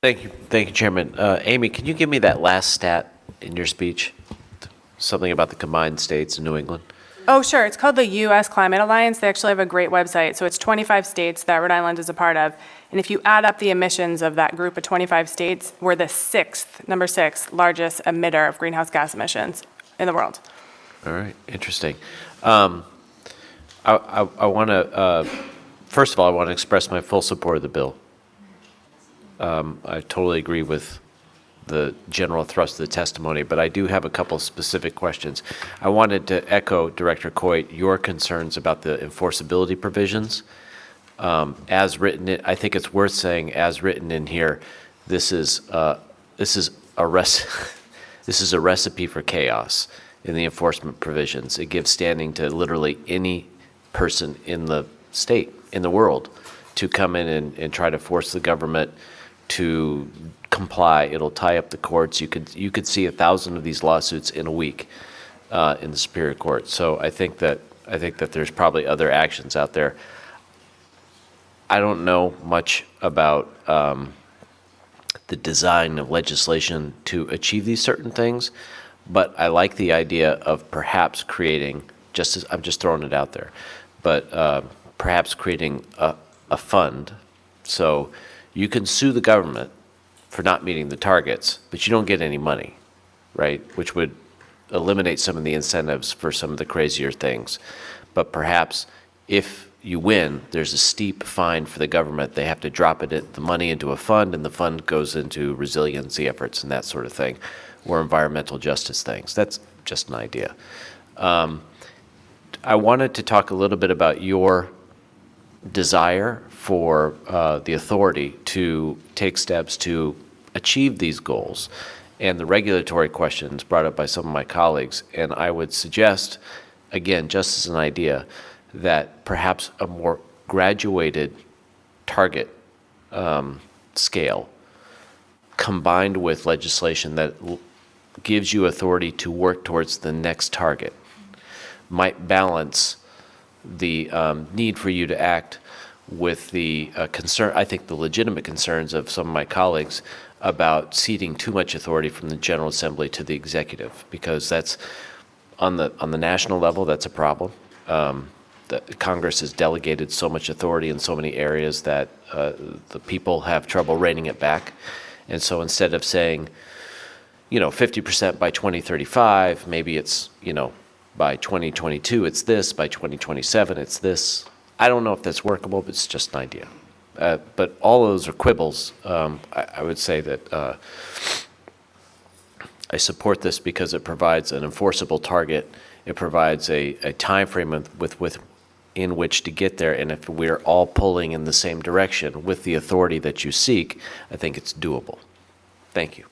Thank you, Chairman. Amy, can you give me that last stat in your speech? Something about the combined states in New England? Oh, sure. It's called the U.S. Climate Alliance. They actually have a great website. So it's 25 states that Rhode Island is a part of. And if you add up the emissions of that group of 25 states, we're the number six largest emitter of greenhouse gas emissions in the world. All right, interesting. I want to, first of all, I want to express my full support of the bill. I totally agree with the general thrust of the testimony, but I do have a couple specific questions. I wanted to echo, Director Coit, your concerns about the enforceability provisions. As written, I think it's worth saying, as written in here, this is a recipe for chaos in the enforcement provisions. It gives standing to literally any person in the state, in the world, to come in and try to force the government to comply. It'll tie up the courts. You could see 1,000 of these lawsuits in a week in the Superior Court. So I think that there's probably other actions out there. I don't know much about the design of legislation to achieve these certain things, but I like the idea of perhaps creating, I'm just throwing it out there, but perhaps creating a fund. So you can sue the government for not meeting the targets, but you don't get any money, right? Which would eliminate some of the incentives for some of the crazier things. But perhaps if you win, there's a steep fine for the government. They have to drop the money into a fund, and the fund goes into resiliency efforts and that sort of thing, or environmental justice things. That's just an idea. I wanted to talk a little bit about your desire for the authority to take steps to achieve these goals and the regulatory questions brought up by some of my colleagues. And I would suggest, again, just as an idea, that perhaps a more graduated target scale combined with legislation that gives you authority to work towards the next target might balance the need for you to act with the concern, I think the legitimate concerns of some of my colleagues about ceding too much authority from the General Assembly to the executive, because that's on the national level, that's a problem. The Congress has delegated so much authority in so many areas that the people have trouble reining it back. And so instead of saying, 50% by 2035, maybe it's, by 2022 it's this, by 2027 it's this. I don't know if that's workable, but it's just an idea. But all of those are quibbles. I would say that I support this because it provides an enforceable target. It provides a time frame in which to get there. And if we're all pulling in the same direction with the authority that you seek, I think it's doable. Thank you.